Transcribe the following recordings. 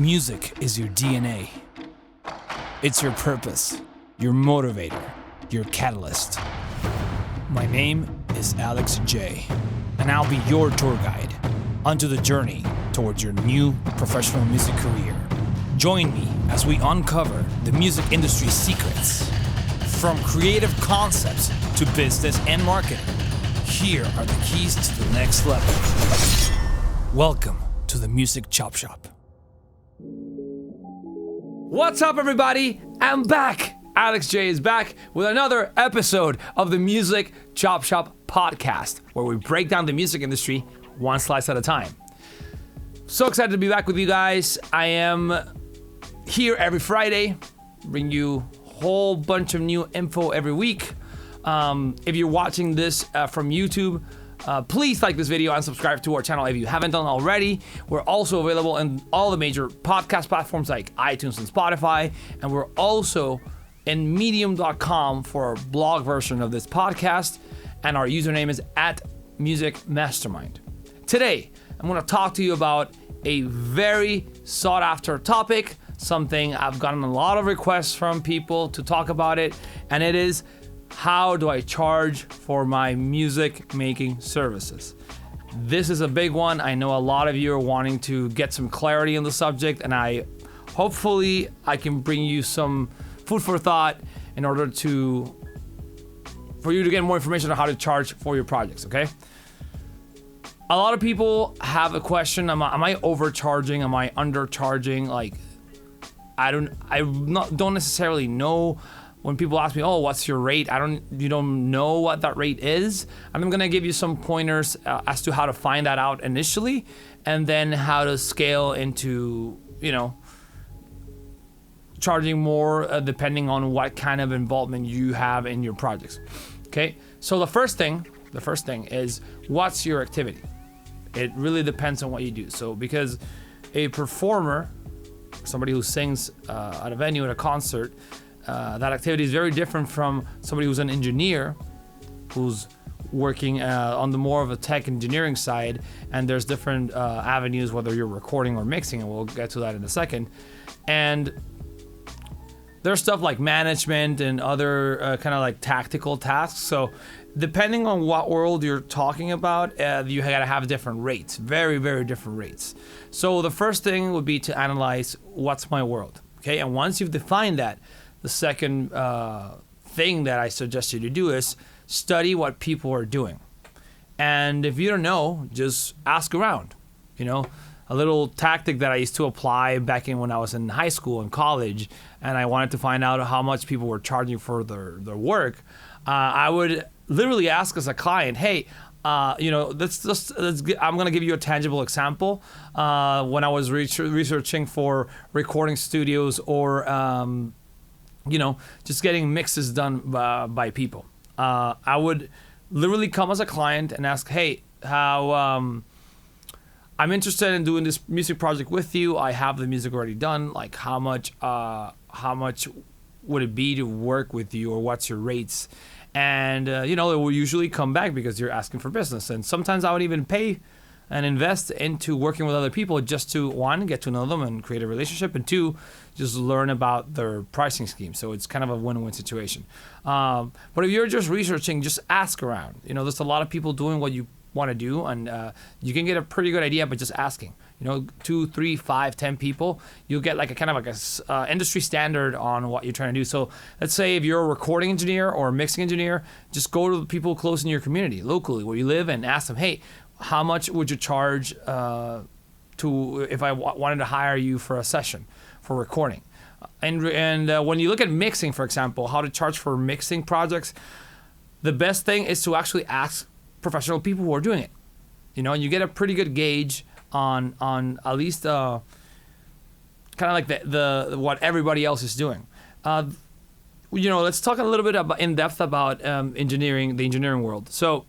Music is your DNA. It's your purpose, your motivator, your catalyst. My name is Alex J, and I'll be your tour guide onto the journey towards your new professional music career. Join me as we uncover the music industry's secrets. From creative concepts to business and marketing, here are the keys to the next level. Welcome to the Music Chop Shop. What's up, everybody? I'm back. Alex J is back with another episode of the Music Chop Shop podcast, where we break down the music industry one slice at a time. So excited to be back with you guys. I am here every Friday, bring you a whole bunch of new info every week. If you're watching this from YouTube, please like this video and subscribe to our channel if you haven't done already. We're also available in all the major podcast platforms like iTunes and Spotify, and we're also in medium.com for our blog version of this podcast, and our username is @musicmastermind. Today, I'm going to talk to you about a very sought after topic, something I've gotten a lot of requests from people to talk about it, and it is: how do I charge for my music making services? This is a big one. I know a lot of you are wanting to get some clarity on the subject, and hopefully I can bring you some food for thought in order for you to get more information on how to charge for your projects, okay? A lot of people have a question, am I overcharging? Am I undercharging? Like, I don't necessarily know. When people ask me, oh, what's your rate? You don't know what that rate is. I'm gonna give you some pointers as to how to find that out initially, and then how to scale into, charging more depending on what kind of involvement you have in your projects. Okay, so the first thing is, what's your activity? It really depends on what you do. So because a performer, somebody who sings at a venue, at a concert, that activity is very different from somebody who's an engineer who's working on the more of a tech engineering side, and there's different avenues, whether you're recording or mixing, and we'll get to that in a second. And there's stuff like management and other kind of like tactical tasks. So depending on what world you're talking about, you gotta have different rates, very, very different rates. So the first thing would be to analyze what's my world, okay? And once you've defined that, the second thing that I suggest you to do is study what people are doing. And if you don't know, just ask around. A little tactic that I used to apply back when I was in high school and college, and I wanted to find out how much people were charging for their work. I would literally ask as a client, hey, I'm going to give you a tangible example. When I was researching for recording studios or just getting mixes done by people. I would literally come as a client and ask, hey, how I'm interested in doing this music project with you. I have the music already done. Like, how much would it be to work with you, or what's your rates? And it will usually come back because you're asking for business. And sometimes I would even pay and invest into working with other people just to, one, get to know them and create a relationship, and two, just learn about their pricing scheme. So it's kind of a win-win situation. But if you're just researching, just ask around. There's a lot of people doing what you want to do, and you can get a pretty good idea by just asking. 2, 3, 5, 10 people, you'll get like a kind of like a industry standard on what you're trying to do. So let's say if you're a recording engineer or a mixing engineer, just go to the people close in your community, locally where you live, and ask them, hey, how much would you charge if I wanted to hire you for a session for recording? And when you look at mixing, for example, how to charge for mixing projects, the best thing is to actually ask professional people who are doing it. And you get a pretty good gauge on at least kind of like the what everybody else is doing. Let's talk a little bit in depth about the engineering world. So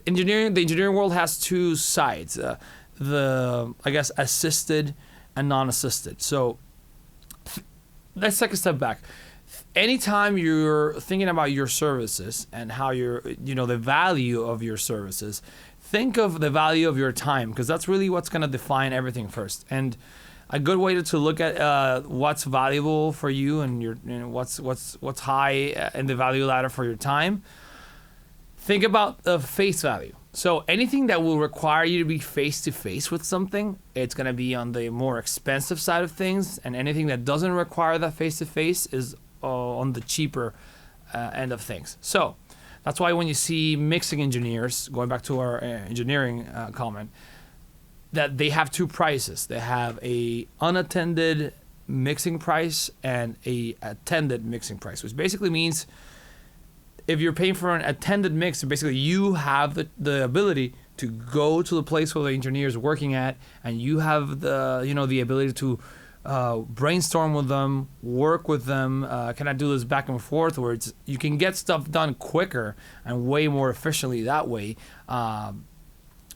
the engineering world has two sides, assisted and non-assisted. So let's take a step back. Anytime you're thinking about your services and how the value of your services, think of the value of your time, because that's really what's going to define everything first. And a good way to look at what's valuable for you and what's high in the value ladder for your time. Think about the face value. So anything that will require you to be face to face with something, it's going to be on the more expensive side of things, and anything that doesn't require that face to face is on the cheaper end of things. So that's why when you see mixing engineers, going back to our engineering comment, that they have two prices. They have a unattended mixing price and a attended mixing price, which basically means if you're paying for an attended mix, basically you have the ability to go to the place where the engineer is working at, and you have the ability to brainstorm with them, work with them. Can I do this back and forth? Where you can get stuff done quicker and way more efficiently that way.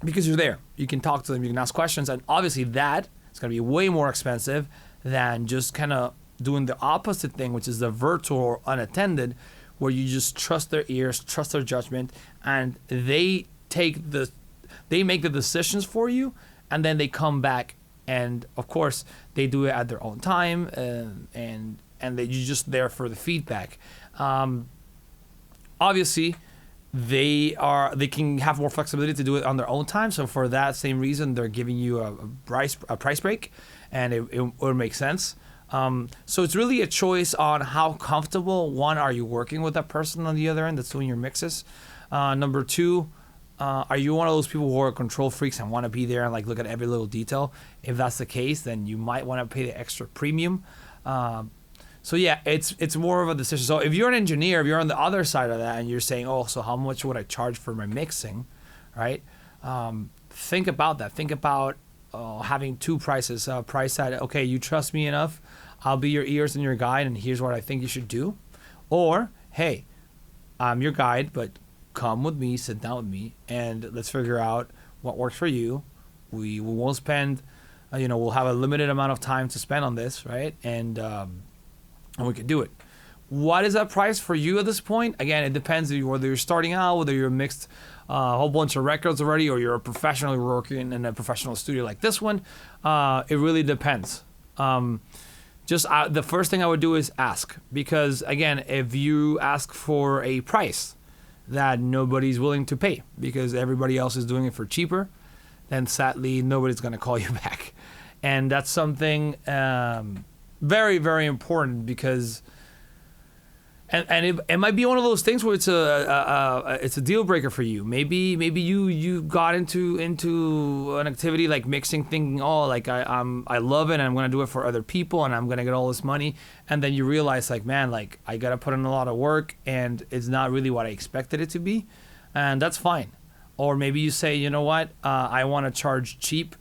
Because you're there. You can talk to them, you can ask questions, and obviously that is going to be way more expensive than just kind of doing the opposite thing, which is the virtual or unattended, where you just trust their ears, trust their judgment, and they make the decisions for you, and then they come back, and of course they do it at their own time, and you're just there for the feedback. Obviously, they can have more flexibility to do it on their own time. So for that same reason, they're giving you a price break, and it would make sense. So it's really a choice on how comfortable, one, are you working with that person on the other end that's doing your mixes. Number two, are you one of those people who are control freaks and want to be there and like look at every little detail? If that's the case, then you might want to pay the extra premium. So yeah, it's more of a decision. So if you're an engineer, if you're on the other side of that and you're saying, oh, so how much would I charge for my mixing, right? Think about that. Think about having two prices. Price at, okay, you trust me enough, I'll be your ears and your guide, and here's what I think you should do. Or, hey, I'm your guide, but come with me, sit down with me, and let's figure out what works for you. We won't spend, we'll have a limited amount of time to spend on this, right? And we can do it. What is that price for you at this point? Again, it depends whether you're starting out, whether you're mixed a whole bunch of records already, or you're professionally working in a professional studio like this one. It really depends. The first thing I would do is ask, because again, if you ask for a price that nobody's willing to pay because everybody else is doing it for cheaper, then sadly nobody's going to call you back. And that's something very, very important, because and it might be one of those things where it's a deal breaker for you. Maybe you got into an activity like mixing, thinking, oh, like I love it and I'm gonna do it for other people and I'm gonna get all this money, and then you realize, like, man, like I gotta put in a lot of work and it's not really what I expected it to be, and that's fine. Or maybe you say, you know what, I want to charge cheap.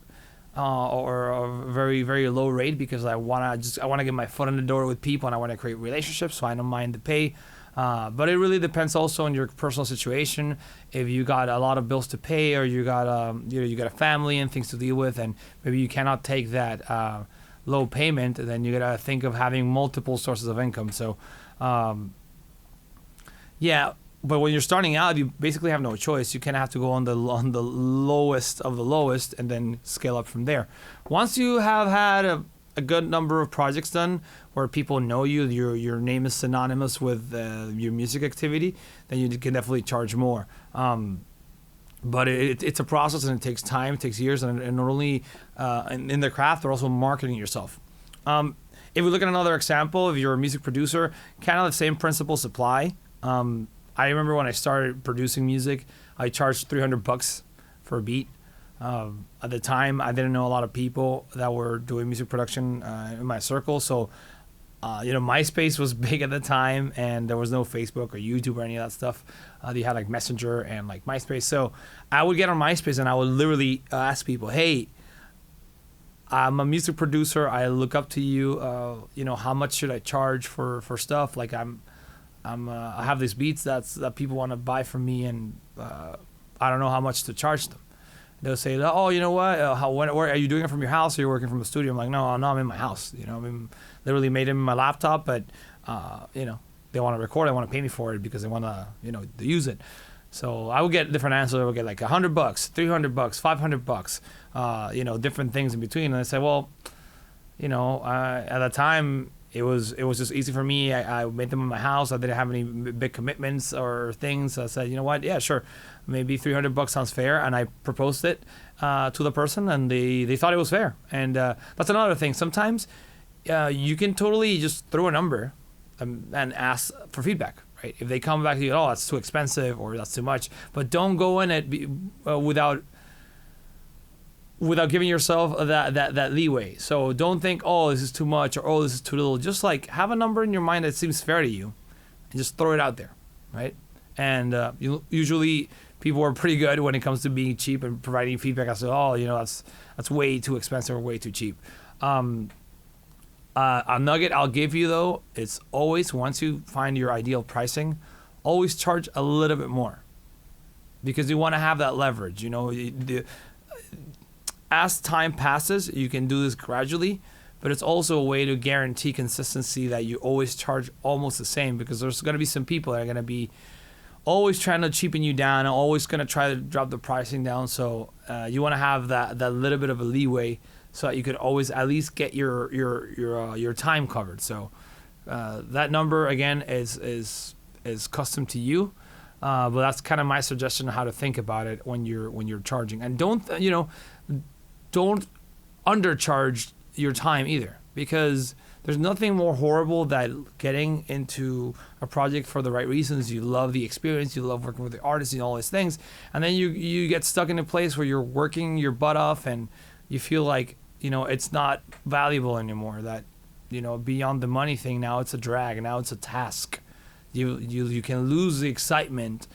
Or a very, very low rate, because I want to get my foot in the door with people and I want to create relationships, so I don't mind the pay. But it really depends also on your personal situation. If you got a lot of bills to pay, or you got you got a family and things to deal with, and maybe you cannot take that low payment, then you gotta think of having multiple sources of income. So yeah. But when you're starting out, you basically have no choice. You kind of have to go on the lowest of the lowest and then scale up from there. Once you have had a good number of projects done where people know you, your name is synonymous with your music activity, then you can definitely charge more. But it's a process, and it takes time, it takes years, and not only in the craft, but also marketing yourself. If we look at another example, if you're a music producer, kind of the same principles apply. I remember when I started producing music, I charged $300 for a beat. At the time, I didn't know a lot of people that were doing music production in my circle. So, MySpace was big at the time, and there was no Facebook or YouTube or any of that stuff. They had like Messenger and like MySpace. So I would get on MySpace and I would literally ask people, hey, I'm a music producer. I look up to you. How much should I charge for stuff? Like I have these beats that people want to buy from me, and I don't know how much to charge them. They'll say, oh, you know what? Where are you doing it from your house, or you're working from a studio? I'm like, no, I'm in my house. Literally made it in my laptop, but they want to record. They want to pay me for it because they want to, to use it. So I would get different answers. I would get like $100, $300, $500, different things in between. And I said, well, at the time it was just easy for me. I made them in my house. I didn't have any big commitments or things. So I said, you know what? Yeah, sure. Maybe $300 sounds fair. And I proposed it to the person, and they thought it was fair. And that's another thing. Sometimes you can totally just throw a number and ask for feedback. Right? If they come back to you, oh, that's too expensive or that's too much, but don't go in it without giving yourself that leeway. So don't think, oh, this is too much or oh, this is too little. Just like have a number in your mind that seems fair to you, and just throw it out there, right? And usually people are pretty good when it comes to being cheap and providing feedback. I say, oh, that's way too expensive or way too cheap. A nugget I'll give you though, it's always, once you find your ideal pricing, always charge a little bit more, because you want to have that leverage. As time passes, you can do this gradually, but it's also a way to guarantee consistency that you always charge almost the same, because there's going to be some people that are going to be always trying to cheapen you down and always going to try to drop the pricing down. So you want to have that little bit of a leeway, so that you could always at least get your time covered. So that number again is custom to you, but that's kind of my suggestion on how to think about it when you're charging. And don't undercharge your time either, because there's nothing more horrible than getting into a project for the right reasons. You love the experience, you love working with the artists and all these things, and then you get stuck in a place where you're working your butt off and you feel like it's not valuable anymore. That beyond the money thing, now it's a drag, now it's a task. You can lose the excitement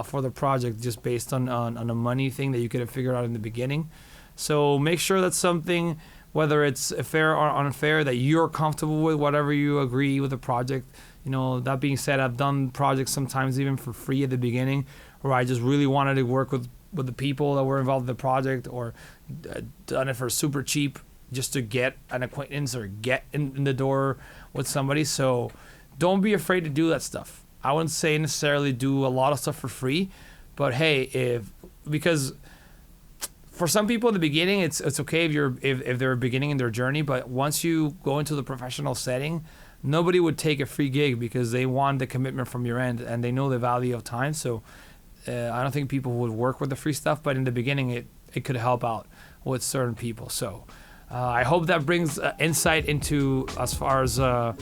for the project just based on a money thing that you could have figured out in the beginning. So make sure that's something, whether it's fair or unfair, that you're comfortable with, whatever you agree with the project. That being said, I've done projects sometimes even for free at the beginning, where I just really wanted to work with the people that were involved in the project, or done it for super cheap just to get an acquaintance or get in the door with somebody. So don't be afraid to do that stuff. I wouldn't say necessarily do a lot of stuff for free, but hey, because for some people in the beginning, it's okay if they're beginning in their journey, but once you go into the professional setting, nobody would take a free gig because they want the commitment from your end and they know the value of time. So I don't think people would work with the free stuff, but in the beginning, it could help out with certain people. So I hope that brings insight into as far as how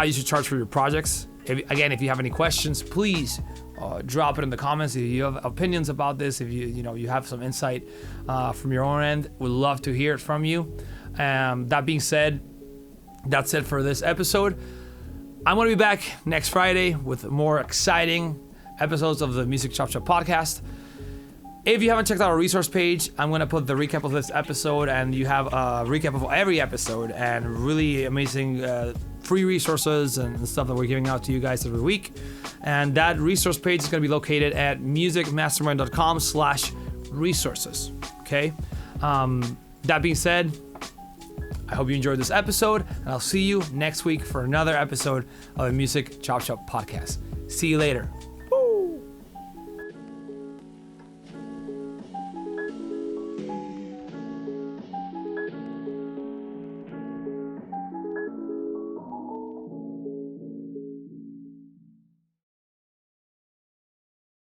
you should charge for your projects. If you have any questions, please drop it in the comments. If you have opinions about this, if you have some insight from your own end, we'd love to hear it from you. That being said, that's it for this episode. I'm going to be back next Friday with more exciting episodes of the Music Chop Shop podcast. If you haven't checked out our resource page, I'm going to put the recap of this episode, and you have a recap of every episode and really amazing free resources and stuff that we're giving out to you guys every week. And that resource page is going to be located at musicmastermind.com/resources. Okay. That being said, I hope you enjoyed this episode, and I'll see you next week for another episode of the Music Chop Shop podcast. See you later.